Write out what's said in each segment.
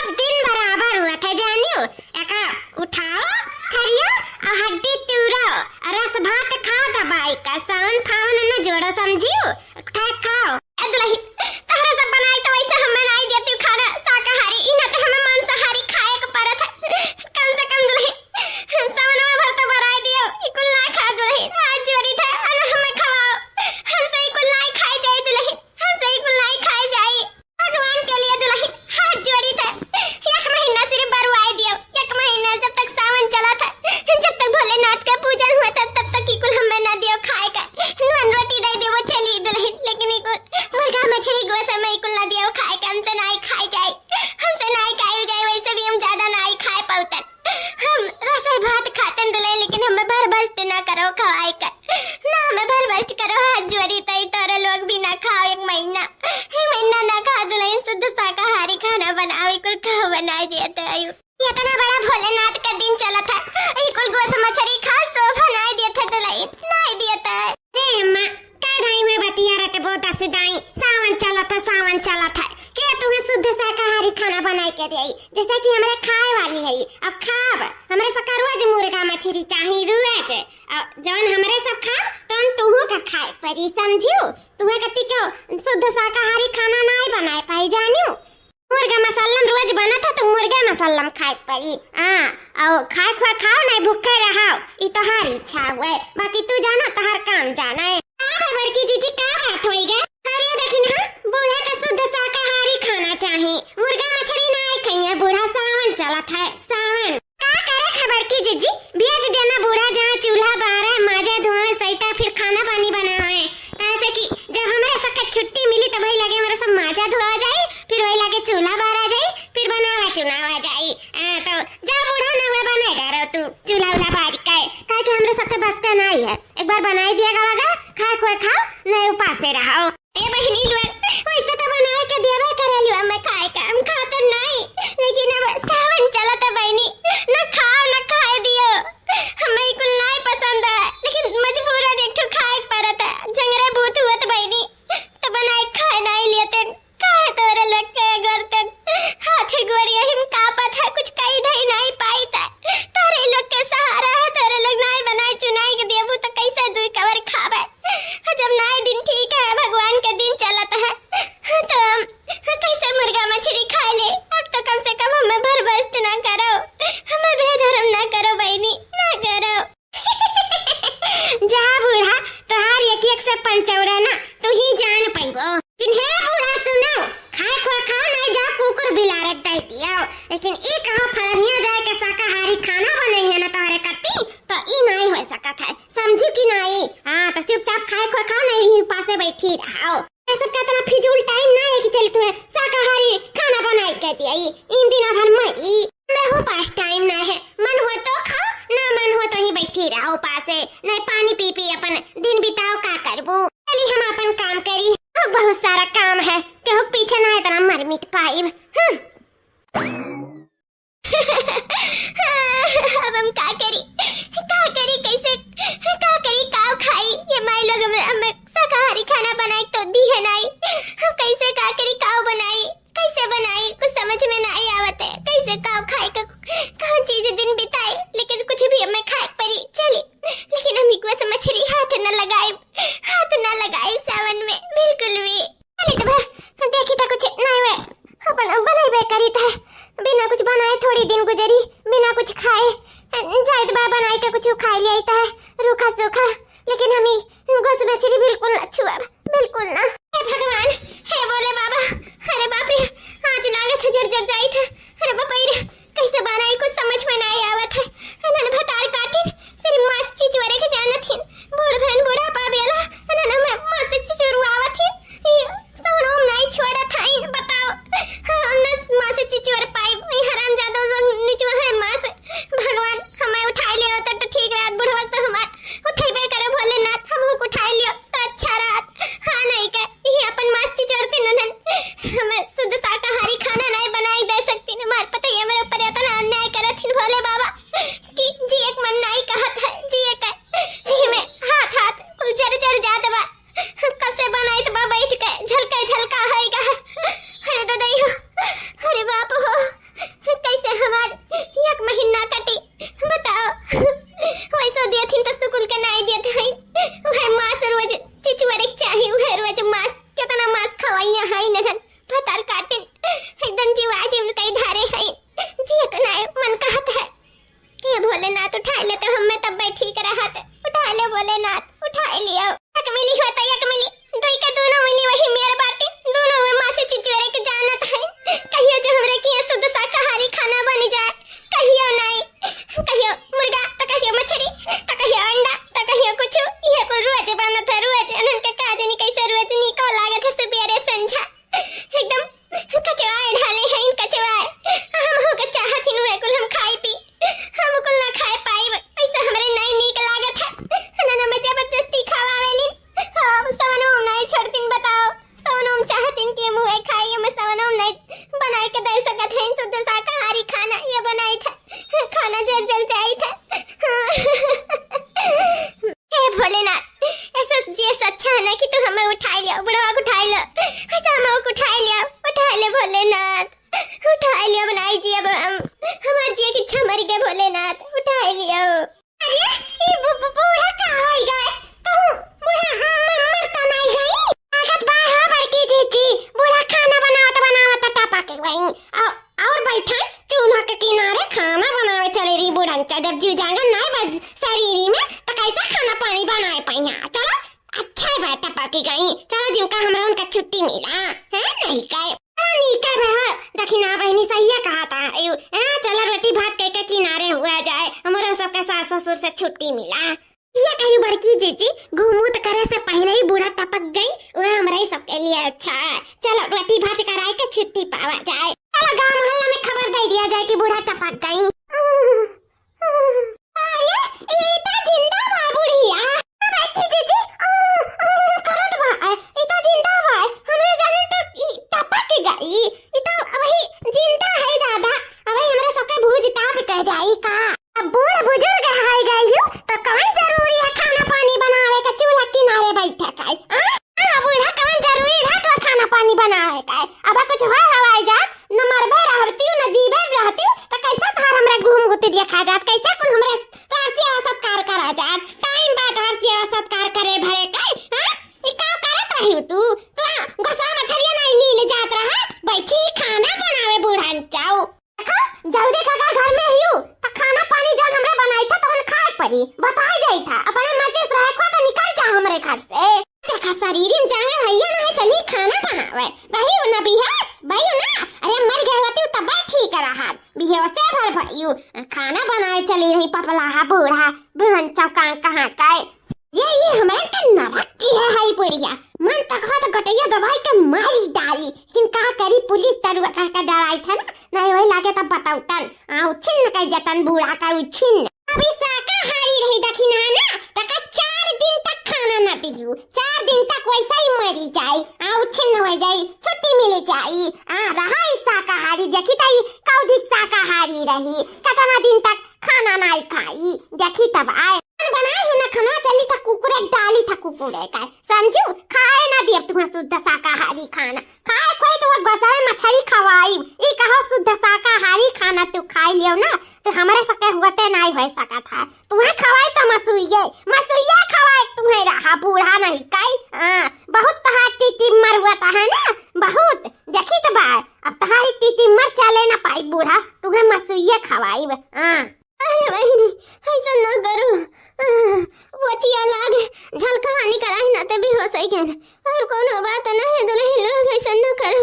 सब दिन बराबर हुआ था जानियो। एका उठाओ खरियो और हड्डी तूरो और रस भात खाओ दबाई का सावन फावन न जोड़ो समझियो। खाओ खाओ दुल्हन तहरा सब बनाई तो वैसे हम बनाई देती खाना शाकाहारी इना तो हमें मांसाहारी खाए के परत है। कम से कम दुल्हन सावन में भर तो बनाई दियो इकुल ना खा दुल्हन आज जोड़ी था अन हमें खवाओ हमसे इकुल ना खाई जाए दुल्हन हमसे इकुल ना खाई जाए भगवान के लिए दुल्हन हाथ जोड़ी था। एक महीना सिर्फ बरवाई दियो एक महीना जब तक सावन चला था जब तक भोलेनाथ का पूजन हुआ था तब तक इकुल हमें ना दियो खाए का नून रोटी दे दे वो चली दुल्हन लेकिन इकुल मुर्गा मछली गोश में इकुल ना दियो खाए का हमसे ना खाई जाए हमसे ना खाई जाए वैसे भी हम ज्यादा ना खाए पाउतन हम रसोई भात खाते दुल्हन लेकिन हमें भर बस्ट ना करो खवाए का ना हमें भर बस्ट करो हाथ जोड़ी तई तोरे लोग भी ना खाओ एक महीना ना खा दुल्हन शुद्ध शाकाहारी खाना बनाओ इकुल खाओ बनाई दिया तो आयु इतना बड़ा भोलेनाथ का दिन चला था इकुल गोश मछली खा सो बनाई दिया था दुल्हन नहीं दिया था रे मां का दाई में बतिया रटे बहुत असदाई सावन चला था क्या तुम्हें शुद्ध शाकाहारी खाना बनाई के देई जैसे कि हमरे खाए वाली है अब खाब हमरे सका रोज मुर्गा मछली चाही रोज जौन हमरे सब खाब तौन तुहू का खाए परी समझियो तुम्हें कति को शुद्ध शाकाहारी खाना नहीं बनाए पाई जानियो। मुर्गा मसालम रोज बना था तो मुर्गा मसालम खाए परी और खाओ नहीं भूखे रहो ई तोहार इच्छा हुए बाकी तू जाना तोहार काम जाना है। बड़की जीजी का बात होई गे अरे देखिन हां बूढ़ा का शुद्ध शाकाहारी खाना चाहिए मुर्गा मछली नहीं खाइए बूढ़ा सावन चला था सावन का करे खबर की जीजी भेज देना बूढ़ा जहां चूल्हा बारे माजे धुआं सहिता फिर खाना पानी बनावे ऐसे कि जब हमारे सखत छुट्टी मिली तब ही लगे मेरे सब माजा धुआ जाए फिर वही लगे चूल्हा बारा जाए फिर बनावा चुनावा जाए तो जा बूढ़ा ना हुआ बने डरो तू चूल्हा उला बारी का हमरे सबके बस का नहीं है एक बार बनाई दिया गवा खाओ नहीं उपास से रहो ए बहिनी लोग वैसे तो बनाए के देवे करेलियो मैं खाए का हम खाते नहीं लेकिन अब सावन चला तो बहिनी ना खाओ ना खाए दियो हमें कुल नहीं पसंद है लेकिन मजबूरन एक ठो खाए पड़त है जंगरे भूत हुआ तो बहिनी तो बनाए खाए नहीं लेते काहे तोरे लग के गर्दन हाथ गोड़िया हिम कापत है कुछ कही धई नहीं पाई था तोरे लोग के सहारा है तोरे लोग नहीं बनाए चुनाई के देबू तो कैसे दुई कवर खावे जब नाई दिन ठीक है भगवान का दिन चलता है तो कैसे मुर्गा मछली खा ले अब तो कम से कम हमें भरबस्ट ना करो हमें बेधर्म ना करो बहनी ना करो जा बूढ़ा तोहार एक से पंचौरा ना तू ही जान पाइबो हे बूढ़ा सुनो खाओ नहीं जा कुकुर बिलारत दई दियो लेकिन ई कहां फलनिया जाए के शाकाहारी खाना बने है ना तोहरे कत्ती तो ई नहीं हो सकत है समझी कि नहीं तो चुपचाप खाओ नहीं पासे बैठी रहो ऐसा कितना फिजूल टाइम ना है कि चल तू शाकाहारी खाना बनाई के दिया इन दिना भर में मैं हो पास टाइम ना है मन हो तो खाओ ना मन हो तो ही बैठी रहो पासे नहीं पानी पी अपन दिन बिताओ का करबो चली हम अपन काम करी बहुत सारा काम है केहू पीछे ना इतना मर मिट पाइब अब हम का करी कैसे का करी काव खाई ये माई लोग हमें शाकाहारी खाना बनाई तो दी है नहीं हम कैसे का करी काव बनाई कैसे बनाई कुछ समझ में नहीं आवत है कैसे काव खाई का कौन चीज दिन बिताई लेकिन कुछ भी हमें खाए परी चली लेकिन हम एक वैसे मछली हाथ न लगाए सावन में बिल्कुल भी देखी तो कुछ नहीं हुए अपन बनाई करी था बिना कुछ बनाए थोड़ी दिन गुजरी बिना कुछ खाए जायद बा बनाई के कुछ खा लिया था रूखा सूखा लेकिन हमें गोश मछली बिल्कुल ना छुआ बिल्कुल ना हे भगवान हे बोले बाबा अरे बाप रे आज लागत जर जाई था अरे बाप रे कैसे बनाई कुछ समझ में नहीं आवत है नन भटार काटिन सिर्फ मांस चिचोरे के जानत हिन बूढ़ भन बूढ़ा पा बेला नन में मांस चिचोरू आवत हिन सोनोम नहीं छोड़ा था बताओ हम न मांस चिचोर पाई हराम जादो नीचो है मांस भगवान हमें उठा लियो तो ठीक रात बुढ़वा तो हमार उठेबे करो भोलेनाथ हम उठा लियो तो अच्छा रात हां नहीं के ये अपन मांस चिचोर के नन हमें शुद्ध शाकाहारी खाना नहीं बनाई दे सकती न मार पता भोलेनाथ उठाए लियो। अरे ये बूढ़ा कहाँ हो गए? कहूँ बूढ़ा मरता नहीं गई? ताकत बा हो बड़की जीजी, बूढ़ा खाना बनावत टपा के गई और बैठे चूल्हा के किनारे खाना बनावे चले रही बूढ़ा। जब जीव जांगर नहीं बज शरीर में तो कैसे खाना पानी बनाए पाइया? चलो अच्छा है टपा के गई। चलो जीव का हमरा उनका छुट्टी मिला है नहीं कहे नहीं कर रहा दक्षिणा बहनी सही कहा था। चलो रोटी भात कह के किनारे हुआ जाए, हमारे सबके सास ससुर से छुट्टी मिला। ये कहीं बड़की जीजी घूमू तो करे से पहले ही बूढ़ा टपक गई, वह हमारे सबके लिए अच्छा है। चलो रोटी भात कराए के छुट्टी पावा जाए। चलो गाँव मोहल्ला में खबर दे दिया जाए कि बूढ़ा टपक गई। ये इतना जिंदा बा बुढ़िया बड़की जीजी करत बा इतना जिंदा बा हमरे जाने तो टपक गई। इतना वही जिंदा है दादा, अबे हमरे सबके भूज ताप कह जाई का। अब बूढ़ बुजुर्ग हाय गई हो तो कौन जरूरी है खाना पानी बनावे का चूल्हा किनारे बैठे का? बूढ़ा कौन जरूरी है तो खाना पानी बनावे का? अब कुछ हो हवाई जात न मरबे रहती न जीवे रहती तो कैसा थार हमरा घूम गुती देखा जात, कैसे कुल हमरे तारसी सत्कार करा जात, टाइम बाद तारसी सत्कार करे भरे का। ई का करत रही तू गोसा मछलिया नहीं लीले जात रहा बैठी खाना बनावे बूढ़ा चाओ। देखो जल्दी खा घर में हियो तो खाना पानी जब हमरे बनाई था तो खाए पड़ी बताई गई था अपने मर्जी से रखो तो निकल जा हमरे घर से। देखा शरीर में जाने भैया नहीं चली खाना बनावे भाई हो ना बिहास भाई हो ना। अरे मर गए होती तब ठीक रहा बिहास से भर भइयो खाना बनाए चली रही पपला बूढ़ा बुढ़न चौका कहां का ये हमारे का नरक की है बुढ़िया। मन तक हो तो गटैया दवाई के मारी डाली, लेकिन का करी पुलिस तरुआ का डराई था ना नहीं वही लागे तब बताऊ तन छिन्न कह जतन बूढ़ा का छिन्न। अभी शाकाहारी रही दक्षिणा ना तक 4 दिन तक खाना न दियो, 4 दिन तक वैसा ही मरी जाई छिन्न हो जाई छुट्टी मिल जाई। रहा शाकाहारी देखी ताई कौधिक शाकाहारी रही कितना दिन तक खाना नहीं खाई देखी तब आए बनाए हो ना खाना चली था कुकुरे डाली था कुकुरे का समझू खाए ना दिए तुम्हें शुद्ध शाकाहारी खाना खाए खोई तो वो गजाए मछली खवाई ई कहो शुद्ध शाकाहारी खाना तू खा लियो ना तो हमारे सके होते नहीं हो सका था। तुम्हें खवाई तो मसुइया खवाई तुम्हें रहा बूढ़ा नहीं काई। बहुत तहारी टीटी मर हुआ था है ना बहुत देखी तो बात अब तहारी टीटी मर चले ना पाई बूढ़ा तुम्हें मसुइया खवाई। अरे बहनी ऐसा न करो वचिया लागे झलकवानी कराई ना तभी हो सही कहना और कोनो बात नहीं दुल्हन लोग ऐसा न करो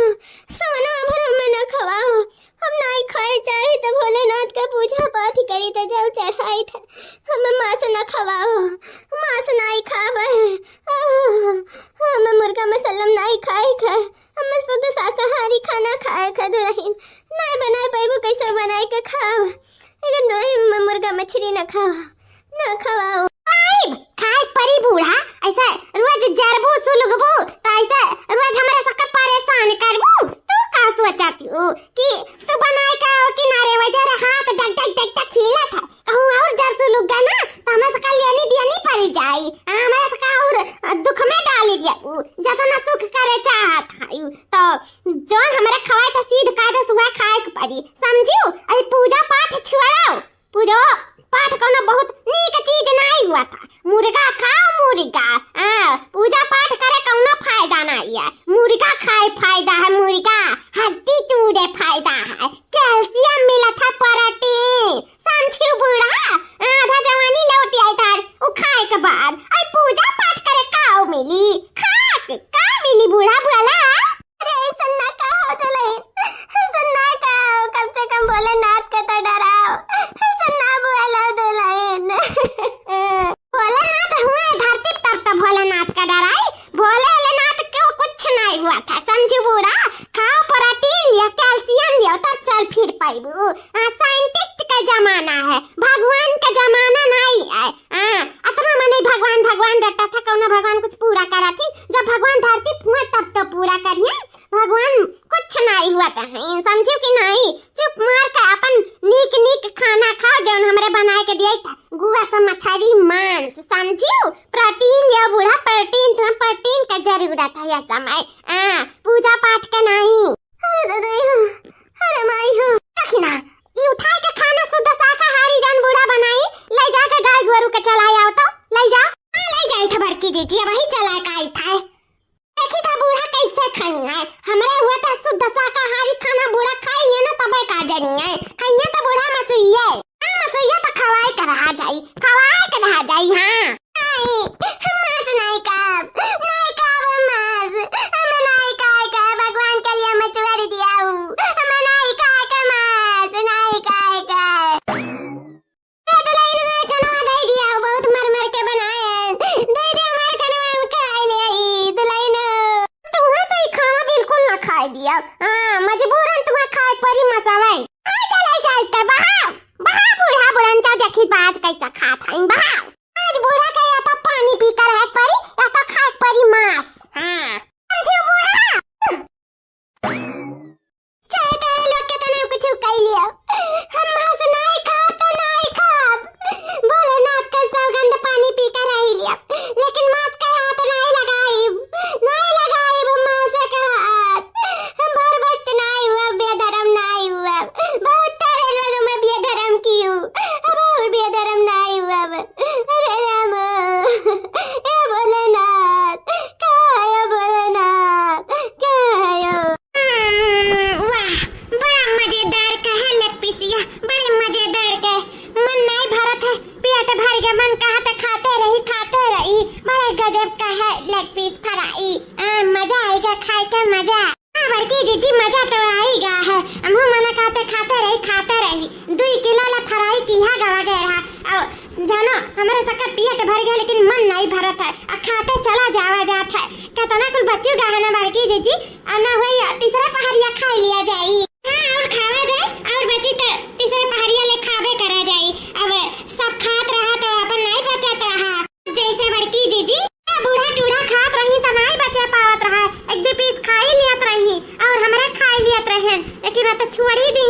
सोना भर में न खवाओ। हम नहीं खाए चाहे तो भोलेनाथ का पूजा पाठ करी तो जल चढ़ाई था हमें मांस न खवाओ मांस नहीं खावे हमें मुर्गा मसलम नहीं खाए खा हमें शुद्ध शाकाहारी खाना खाए खा दुल्हन नहीं बनाए पाइबो कैसे बनाए के खाओ लेकिन दुल्हन मुर्गा मछली न खवाओ खाए परी बूढ़ा ऐसा रोज जरबू सुलगबू तो ऐसा रोज हमारे सबका परेशान करबू। तू का सोचती हो कि तू बनाए का किनारे वजह हाथ डक खीला था कहूं और जर सुलग ना तो हमें सबका लेनी दियनी पड़ी जाई हमारे सबका और दुख में डाली दिया जतना सुख करे चाहत है तो जोन हमारे खवाए तो सीध का तो सुबह खाए के पड़ी समझियो। अरे पूजा पाठ छोड़ो पूजा पाठ कोनो बहुत नीक चीज नहीं हुआ था मुर्गा खाओ मुर्गा पूजा पाठ करे कोनो फायदा नहीं है मुर्गा खाए फायदा है मुर्गा हड्डी टूटे फायदा है कैल्शियम मिला था प्रोटीन समझियो बूढ़ा आधा जवानी लौट आई था वो खाए के बाद आई पूजा पाठ करे काओ मिली का मिली बूढ़ा बोला। अरे सन्ना का हो तो सन्ना का कम से कम भोलेनाथ के तो डराओ सन्ना बोला दुल्हन भोलेनाथ हुआ धरती पर तो भोलेनाथ का डराई भोलेनाथ को कुछ नहीं हुआ था समझो बूढ़ा। खाओ प्रोटीन या कैल्शियम लियो तब चल फिर पाइबू। साइंटिस्ट का जमाना है भगवान का जमाना नहीं है। इतना मने भगवान डरता था कौन भगवान कुछ पूरा करा थी जब भगवान धरती हुआ तब तो पूरा करिए भगवान कुछ नहीं हुआ था समझो कि नहीं। चुप मार के अपन नीक खाना खाओ जो हमरे बनाए के दिया था गुआ सा मछली मांस समझियो प्रोटीन लिया बूढ़ा प्रोटीन तुम्हें प्रोटीन का जरूरत है यह समय पूजा पाठ का नहीं। अरे माई हो दक्षिणा ये उठाए के खाना शुद्ध शाकाहारी मसुइया मसुइया तो खवाई कर रहा जाई हाँ मास नहीं काब मास हमें नहीं खाए का भगवान के लिए मचुआरी दिया हूँ हमें नहीं खाए का मास नहीं खाए का दुल्हन मार खाना दे दिया हूँ बहुत मर के बनाए दे दे मार खाना हम खाए ले आई दुल्हन तुम्हें तो ये खाना बिल्कुल ना खाए दिया हाँ मजबूरन तुम्हें खाए परी मसावाई चले जाए का बहा बूढ़ा बुढ़न देखी बाज कैसा खात हईं बहा आज बूढ़ा के या तो पानी पी कर रह परी या तो खाए परी मांस हां समझो बूढ़ा चाहे तेरे लोग के तने कुछ कह लिया हम मांस नहीं खा तो नहीं खा भोलेनाथ का सौगंध पानी पी कर रह लिया लेकिन मांस का हाथ नहीं लगाई वो मांस का हाथ हम बर्बाद नहीं हुआ बेधर्म नहीं हुआ बहुत तेरे लोग में बेधर्म की हूं अब बेधर्म नहीं हुआ अरे राम ए भोलेनाथ कायो भोलेनाथ कायो वाह बड़ा मजेदार का है लग पीसिया बड़े मजेदार का मन नहीं भरत है पेट भर गया मन कहा तो खाते रही बड़े गजब का है लग पीस फ्राई मजा आएगा खाए का मजा बड़की जीजी मजा तो आएगा है हमहु मना खाते रही 2 किलो ला फ्राई किया गवा गया रहा और जानो हमारे सबका पेट भर गया लेकिन मन नहीं भरत है और खाते चला जात है कतना कुल बच्चू गहना बड़की जीजी आना हुई तीसरा पहाड़िया खा लिया जाई हां और खावा जाए और बची तो तीसरे पहाड़िया ले खावे करा जाई अब सब खात रहा तो अपन नहीं बचत रहा जैसे बड़की जीजी बूढ़ा टूढ़ा खात रही तो नहीं बचे पावत रहा 1-2 पीस खा ही लियत रही और हमरा खा लियत रहन लेकिन मैं तो छोड़ी दी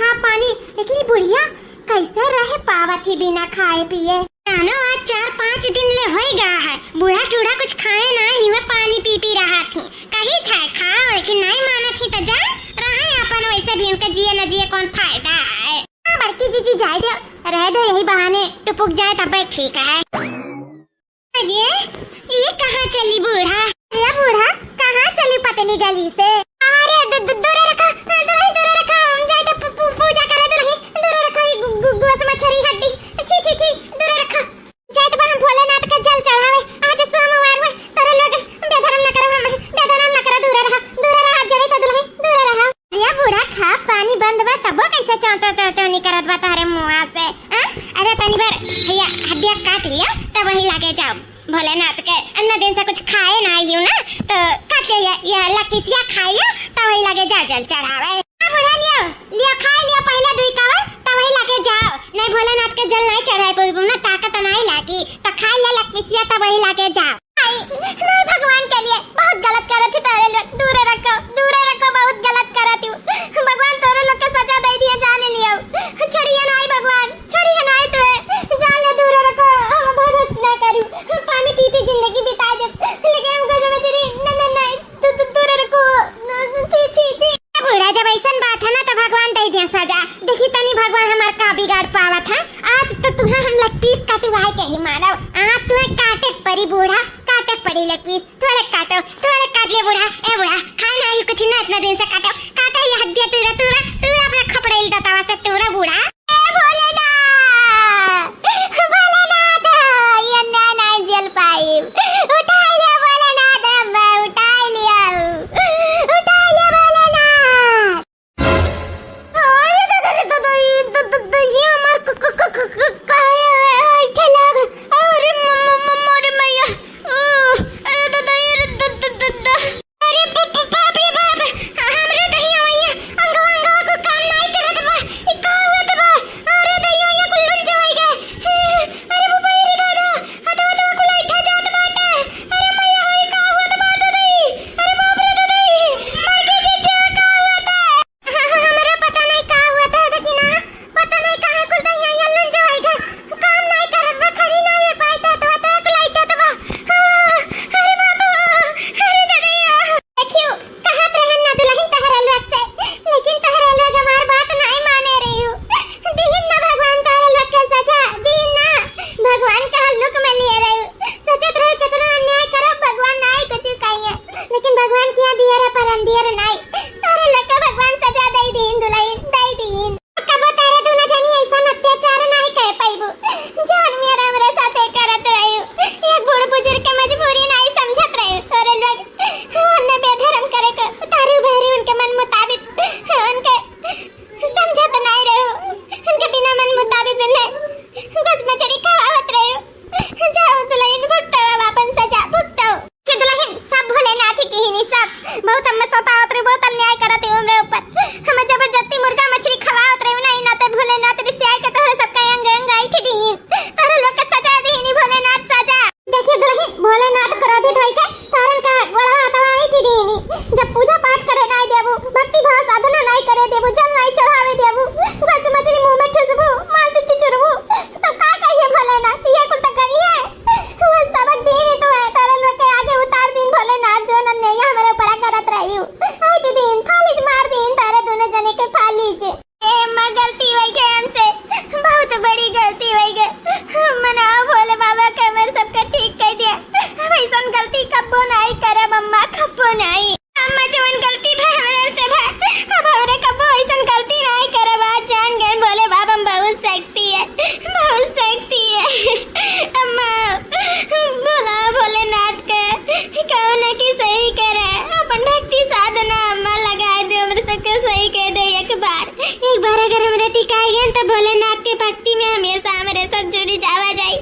हां पानी लेकिन बुढ़िया कैसे रहे पावत ही बिना खाए पिए जानो आज 4-5 दिन ले होई गया है बूढ़ा टूढ़ा कुछ खाए नहीं मैं पानी पी रहा थी कहीं था खाओ लेकिन नहीं मानत थी तो जा रहा अपन वैसे भी उनका जिए न जिए कौन फायदा है बड़की जीजी जाए दो रह दो यही बहाने टुपुक जाए तब ठीक है ये कहाँ चली बूढ़ा ये बूढ़ा कहाँ चली पतली गली से अरे दूर रखा हम जाए तो पूजा करे दूर रखा गोस मछली हड्डी छी दूर रखा जाए तो हम भोलेनाथ का जल चढ़ावे आज सोमवार में तोरे लोग बेधर्म न करो दूर रहा जड़े तो दुल्हन दूर रहा ये बूढ़ा खा पानी बंद बा तबो कैसे चौं नहीं करत बा तारे मुंह से अरे तनी बार भैया हड्डियां काट लिया तब वही लागे जाओ भोलेनाथ के अन्ना दिन से कुछ खाए ना ही ना तो काट ये लकीसिया खाइयो तब वही लागे जा जल चढ़ावे बुढ़ा लियो खा लियो पहले 2 कवर तब वही लागे जाओ नहीं भोलेनाथ के जल नहीं चढ़ाए कोई ना ताकत नहीं लागी तो खा ले लकीसिया तब वही लागे जाओ नहीं भगवान के लिए बहुत गलत करत थी तारे लोग दूर रखो बहुत गलत करत हूं भगवान तारे लोग के सजा दे दिए जाने लियो छोड़िए नहीं भगवान छोड़िए नहीं तो जान ले दूर रखो हम भरोसा ना करू पानी पी जिंदगी बिता दे लेकिन हमको समझ रही नहीं दूर रखो छी बूढ़ा जब ऐसा बात है ना तो भगवान दे दिया सजा देखी तनी भगवान हमार का बिगाड़ पावत है आज तो तुम्हें हम लग पीस कटवाए के ही मारो आज तुम्हें काटे परी बूढ़ा काटे पड़ी लग पीस थोड़े काट ले बूढ़ा ए बूढ़ा खाना ही कुछ ना इतना दिन से काटो ये हड्डियां तूरा अपना खपड़ेल दतावा से तूरा बूढ़ा ए भोलेनाथ ये ना जल पाई उठा लिया भोलेनाथ उठा लिया भोलेनाथ ये हमार अरे मोर मैया अरे बाप रे बाप हमरे दहिया भैया अंगवा को काम नहीं करत बा टिकाई गए तो भोलेनाथ के भक्ति में हमेशा हमारे सब जुड़ी जावा जाई।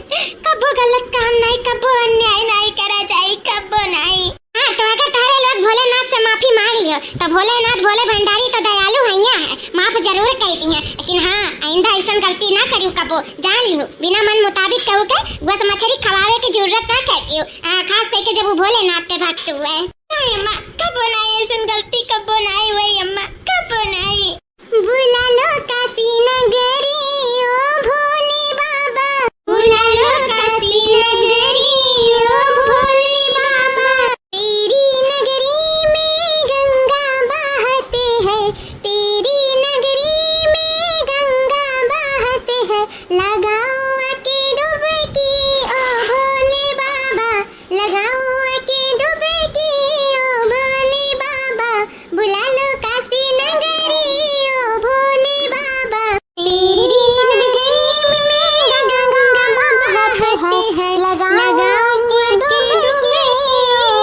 कबो गलत काम नहीं, कबो अन्याय नहीं करा जाई, कबो नहीं। हाँ तो अगर तारे लोग भोलेनाथ से माफी मांग लियो तो भोलेनाथ भोले भंडारी तो दयालु हैया है, माफ जरूर कर दिया। लेकिन हाँ आइंदा ऐसा गलती ना करियो, कबो जान लियो बिना मन मुताबिक कहू के बस मछली खवावे की जरूरत ना करियो, खास करके जब वो भोलेनाथ के भक्त हुए। अम्मा कबो नहीं ऐसा गलती, कबो नहीं हुई अम्मा, कबो नहीं। बुला लो काशी नगरी ओ भोले बाबा, बुला लो काशी नगरी ओ भोले बाबा। तेरी नगरी में गंगा बहते हैं, तेरी नगरी में गंगा बहते हैं। लगाओ आके डुबकी ओ भोले बाबा, लगाओ आके डुबकी ओ भोले बाबा। बुला लो काशी नगरी ओ भोले बाबा। तेरी नगरी में गंगा बहते हैं, लगाओ आके डुबकी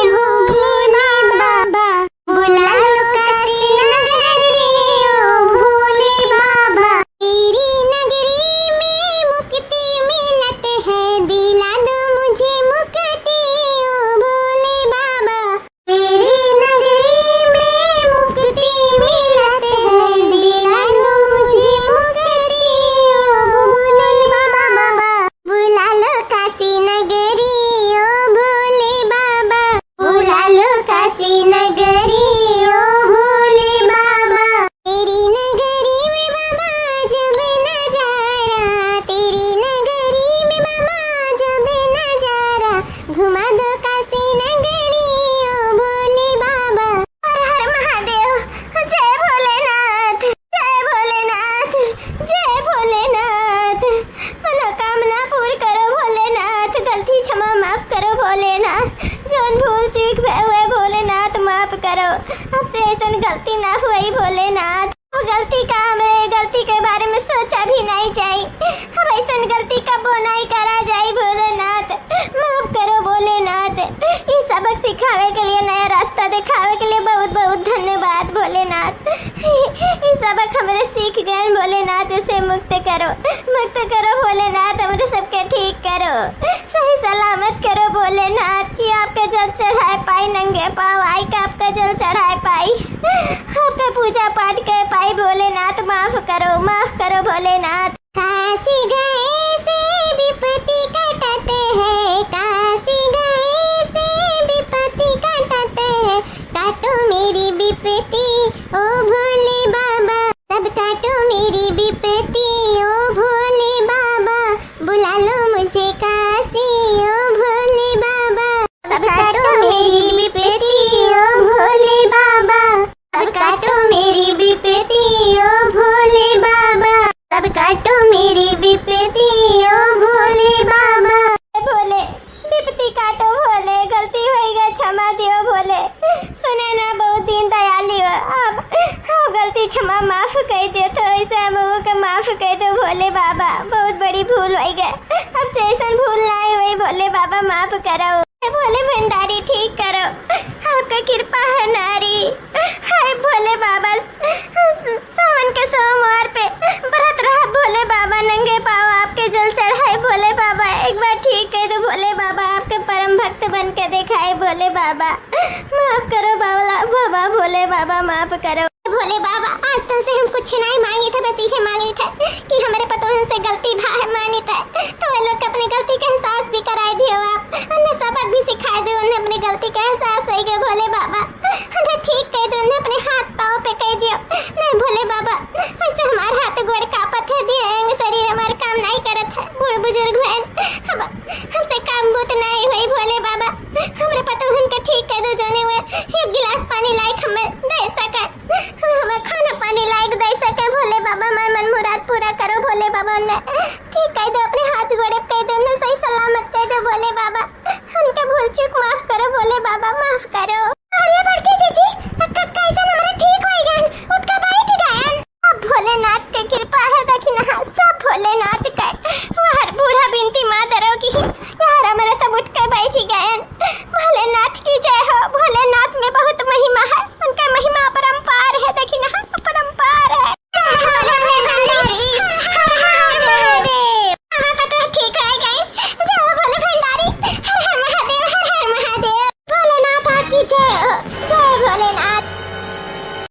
ओ भोले बाबा। बुला लो काशी नगरी ओ भोले बाबा। तेरी नगरी में मुक्ति मिलते हैं, दिला दो मुझे मुक्ति ओ भोले बाबा। तेरी नगरी में मुक्ति मिलते हैं, दिला दो मुझे मुक्ति ओ भोले बाबा। बुला लो काशी नगरी ओ भोले बाबा, बुला लो काशी नगरी ओ भोले बाबा। तेरी नगरी में बाबा जब नजारा, तेरी नगरी में बाबा जब नजारा। घुमा दो काशी नगरी ओ भोले बाबा। हर हर महादेव, जय भोलेनाथ, जय भोलेनाथ, जय भोलेनाथ। मनोकामना पूरी करो भोलेनाथ, गलती क्षमा माफ करो भोलेनाथ, जोन भूल चूक हुए भोलेनाथ माफ करो। अब से ऐसा गलती ना हुई भोलेनाथ, अब गलती का हमरे गलती के बारे में सोचा भी नहीं जाई, अब ऐसा गलती कबो नहीं करा जाई भोलेनाथ, माफ करो भोलेनाथ। ये सबक सिखावे के लिए, नया रास्ता दिखावे के लिए बहुत बहुत धन्यवाद भोलेनाथ। ये सबक हमारे सीख गए भोलेनाथ, इसे मुक्त करो, मुक्त करो भोलेनाथ, हमारे सबके ठीक करो, सही सलामत करो भोलेनाथ, कि आपके जल चढ़ाए पाई, नंगे पाँव आई का आपका जल चढ़ाए पाई, आपका पूजा पाठ कर पाई भोलेनाथ। माफ करो भोलेनाथ। काशी गए से विपत्ति कटते हैं, काशी गए से विपत्ति कटते हैं। काटो मेरी विपत्ति ओ भोले बाबा, सब काटो मेरी विपत्ति ओ भोले बाबा। बुला लो मुझे काशी ओ भोले बाबा, सब काटो मेरी विपत्ति ओ भोले बाबा, सब काटो मेरी विपत्ति ओ भोले बाबा, सब काटो मेरी विपत्ति ओ भोले बाबा। भोले विपत्ति काटो भोले, गलती होई गई क्षमा दियो भोले, सुने ना बहुत दिन दयालु अब गलती क्षमा माफ कर दो, तो ऐसा हम को माफ कर दो भोले बाबा, बहुत बड़ी भूल हो गई, अब से ऐसा भूल ना हुई भोले बाबा, माफ करो भोले भंडारी, ठीक करो, आपका कृपा है नारी। हाय भोले बाबा, सावन के सोमवार पे व्रत रहा भोले बाबा, नंगे पाँव आपके जल चढ़ाए भोले बाबा, एक बार ठीक कर दो भोले बाबा, आपके परम भक्त बन के दिखाए भोले बाबा, माफ करो बाबा भोले बाबा, माफ करो भोले बाबा। आज तक से हम कुछ नहीं मांगे थे, बस यही मांगे थे